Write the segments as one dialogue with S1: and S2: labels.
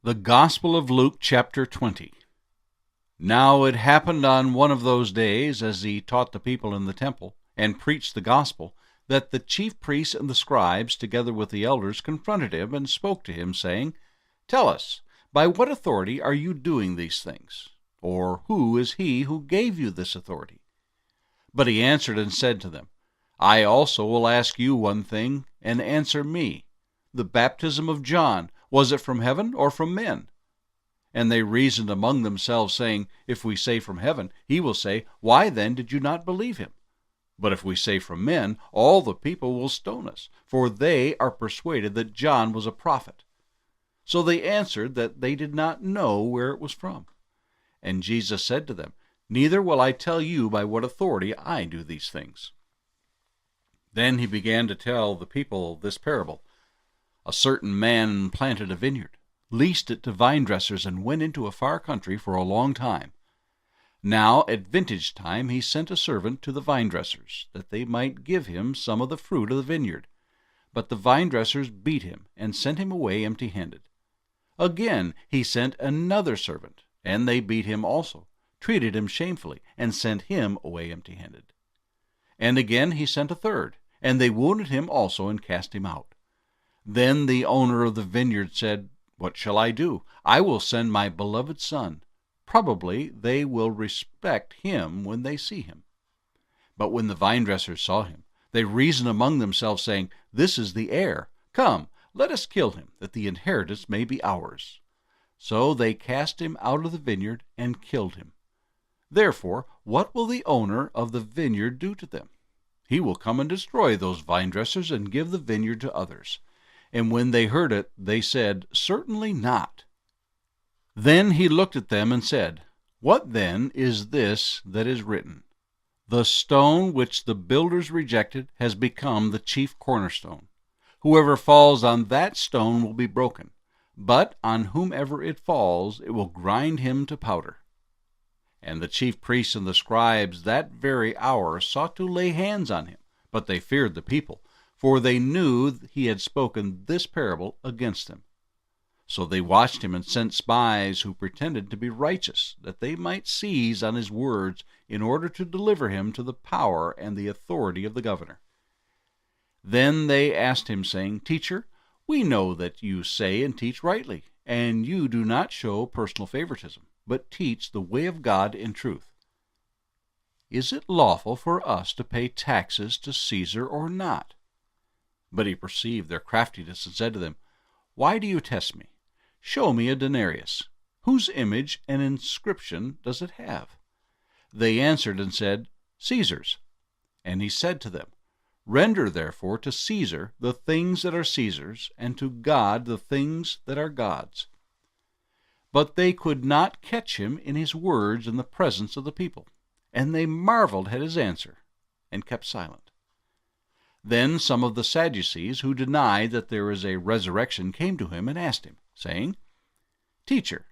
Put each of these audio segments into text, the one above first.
S1: The Gospel of Luke, chapter 20. Now it happened on one of those days, as he taught the people in the temple, and preached the gospel, that the chief priests and the scribes, together with the elders, confronted him and spoke to him, saying, Tell us, by what authority are you doing these things? Or who is he who gave you this authority? But he answered and said to them, I also will ask you one thing, and answer me. The baptism of John, was it from heaven or from men? And they reasoned among themselves, saying, If we say from heaven, he will say, Why then did you not believe him? But if we say from men, all the people will stone us, for they are persuaded that John was a prophet. So they answered that they did not know where it was from. And Jesus said to them, Neither will I tell you by what authority I do these things. Then he began to tell the people this parable. A certain man planted a vineyard, leased it to vine-dressers, and went into a far country for a long time. Now at vintage time he sent a servant to the vine-dressers, that they might give him some of the fruit of the vineyard. But the vine-dressers beat him, and sent him away empty-handed. Again he sent another servant, and they beat him also, treated him shamefully, and sent him away empty-handed. And again he sent a third, and they wounded him also, and cast him out. Then the owner of the vineyard said, What shall I do? I will send my beloved son. Probably they will respect him when they see him. But when the vine-dressers saw him, they reasoned among themselves, saying, This is the heir. Come, let us kill him, that the inheritance may be ours. So they cast him out of the vineyard and killed him. Therefore, what will the owner of the vineyard do to them? He will come and destroy those vine-dressers and give the vineyard to others. And when they heard it, they said, Certainly not. Then he looked at them and said, What then is this that is written? The stone which the builders rejected has become the chief cornerstone. Whoever falls on that stone will be broken, but on whomever it falls, it will grind him to powder. And the chief priests and the scribes that very hour sought to lay hands on him, but they feared the people, for they knew he had spoken this parable against them. So they watched him and sent spies who pretended to be righteous, that they might seize on his words, in order to deliver him to the power and the authority of the governor. Then they asked him, saying, Teacher, we know that you say and teach rightly, and you do not show personal favoritism, but teach the way of God in truth. Is it lawful for us to pay taxes to Caesar or not? But he perceived their craftiness and said to them, Why do you test me? Show me a denarius. Whose image and inscription does it have? They answered and said, Caesar's. And he said to them, Render therefore to Caesar the things that are Caesar's, and to God the things that are God's. But they could not catch him in his words in the presence of the people, and they marveled at his answer, and kept silent. Then some of the Sadducees, who denied that there is a resurrection, came to him and asked him, saying, Teacher,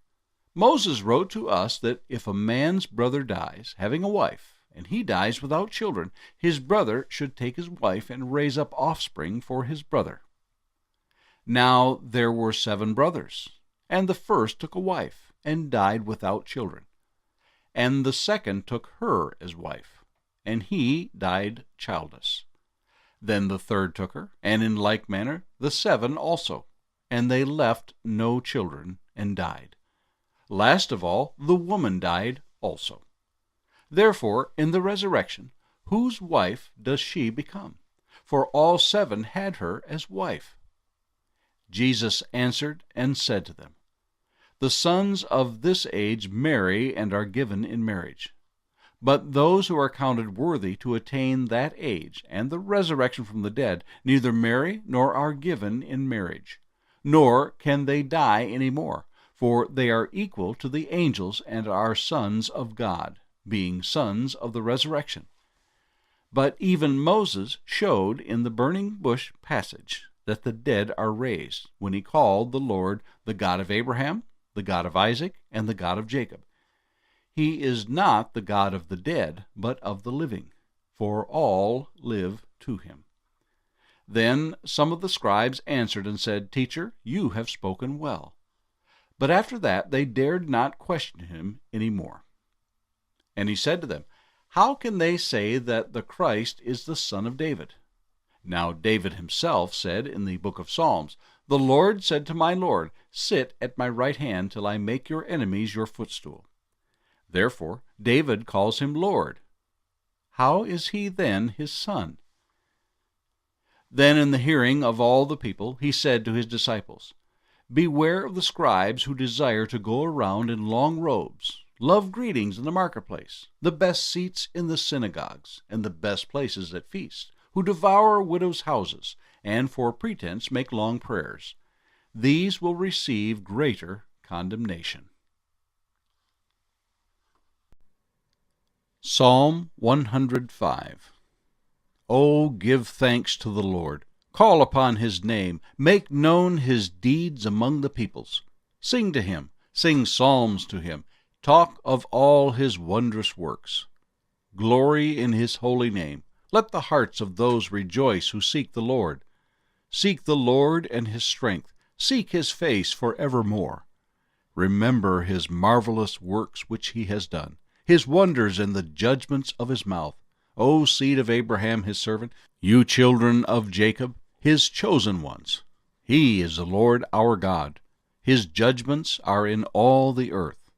S1: Moses wrote to us that if a man's brother dies, having a wife, and he dies without children, his brother should take his wife and raise up offspring for his brother. Now there were 7 brothers, and the first took a wife, and died without children. And the second took her as wife, and he died childless. Then the third took her, and in like manner the 7 also, and they left no children, and died. Last of all, the woman died also. Therefore, in the resurrection, whose wife does she become? For all 7 had her as wife. Jesus answered and said to them, The sons of this age marry and are given in marriage. But those who are counted worthy to attain that age and the resurrection from the dead neither marry nor are given in marriage, nor can they die any more, for they are equal to the angels and are sons of God, being sons of the resurrection. But even Moses showed in the burning bush passage that the dead are raised, when he called the Lord the God of Abraham, the God of Isaac, and the God of Jacob. He is not the God of the dead, but of the living, for all live to him. Then some of the scribes answered and said, Teacher, you have spoken well. But after that they dared not question him any more. And he said to them, How can they say that the Christ is the son of David? Now David himself said in the book of Psalms, The Lord said to my Lord, Sit at my right hand till I make your enemies your footstool. Therefore David calls him Lord. How is he then his son? Then in the hearing of all the people he said to his disciples, Beware of the scribes who desire to go around in long robes, love greetings in the marketplace, the best seats in the synagogues, and the best places at feasts, who devour widows' houses, and for pretense make long prayers. These will receive greater condemnation. Psalm 105. O give thanks to the Lord. Call upon his name. Make known his deeds among the peoples. Sing to him. Sing psalms to him. Talk of all his wondrous works. Glory in his holy name. Let the hearts of those rejoice who seek the Lord. Seek the Lord and his strength. Seek his face forevermore. Remember his marvelous works which he has done, his wonders and the judgments of his mouth. O seed of Abraham his servant, you children of Jacob, his chosen ones. He is the Lord our God. His judgments are in all the earth.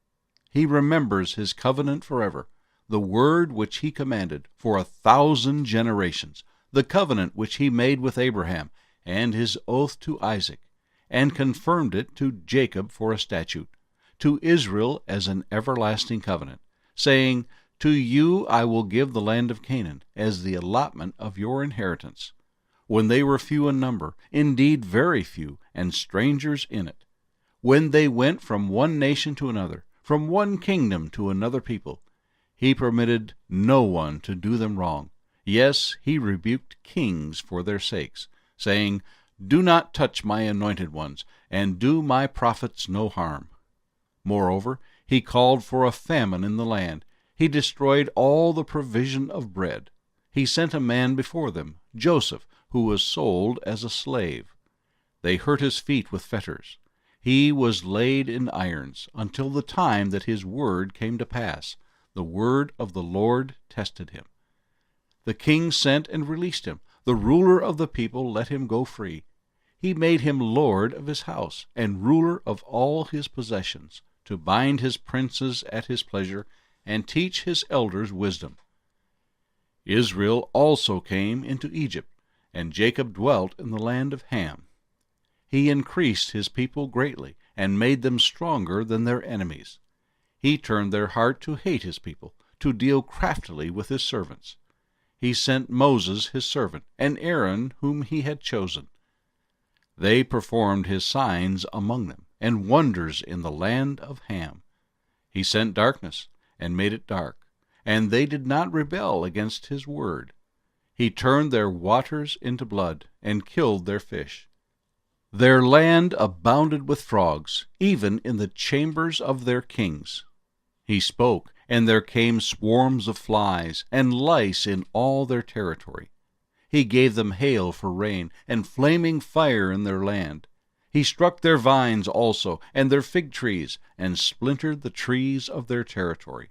S1: He remembers his covenant forever, the word which he commanded for 1,000 generations, the covenant which he made with Abraham, and his oath to Isaac, and confirmed it to Jacob for a statute, to Israel as an everlasting covenant, saying, To you I will give the land of Canaan as the allotment of your inheritance. When they were few in number, indeed very few, and strangers in it, when they went from one nation to another, from one kingdom to another people, he permitted no one to do them wrong. Yes, he rebuked kings for their sakes, saying, Do not touch my anointed ones, and do my prophets no harm. Moreover, he called for a famine in the land. He destroyed all the provision of bread. He sent a man before them, Joseph, who was sold as a slave. They hurt his feet with fetters. He was laid in irons until the time that his word came to pass. The word of the Lord tested him. The king sent and released him. The ruler of the people let him go free. He made him lord of his house and ruler of all his possessions, to bind his princes at his pleasure and teach his elders wisdom. Israel also came into Egypt, and Jacob dwelt in the land of Ham. He increased his people greatly and made them stronger than their enemies. He turned their heart to hate his people, to deal craftily with his servants. He sent Moses his servant, and Aaron whom he had chosen. They performed his signs among them, and wonders in the land of Ham. He sent darkness, and made it dark, and they did not rebel against his word. He turned their waters into blood, and killed their fish. Their land abounded with frogs, even in the chambers of their kings. He spoke, and there came swarms of flies, and lice in all their territory. He gave them hail for rain, and flaming fire in their land. He struck their vines also, and their fig trees, and splintered the trees of their territory.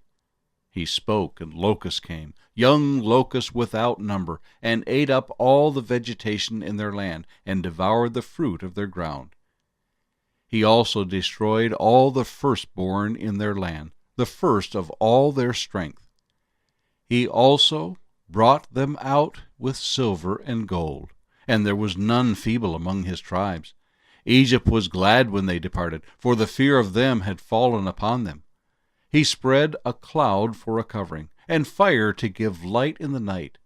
S1: He spoke, and locusts came, young locusts without number, and ate up all the vegetation in their land, and devoured the fruit of their ground. He also destroyed all the firstborn in their land, the first of all their strength. He also brought them out with silver and gold, and there was none feeble among his tribes. Egypt was glad when they departed, for the fear of them had fallen upon them. He spread a cloud for a covering, and fire to give light in the night.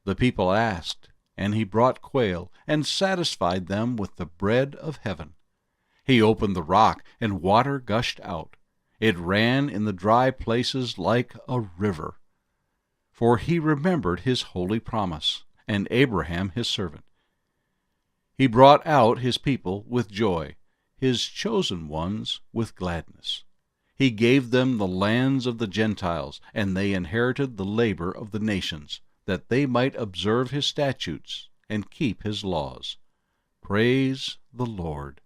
S1: The people asked, and he brought quail, and satisfied them with the bread of heaven. He opened the rock, and water gushed out. It ran in the dry places like a river. For he remembered his holy promise, and Abraham his servant. He brought out his people with joy, his chosen ones with gladness. He gave them the lands of the Gentiles, and they inherited the labor of the nations, that they might observe his statutes and keep his laws. Praise the Lord.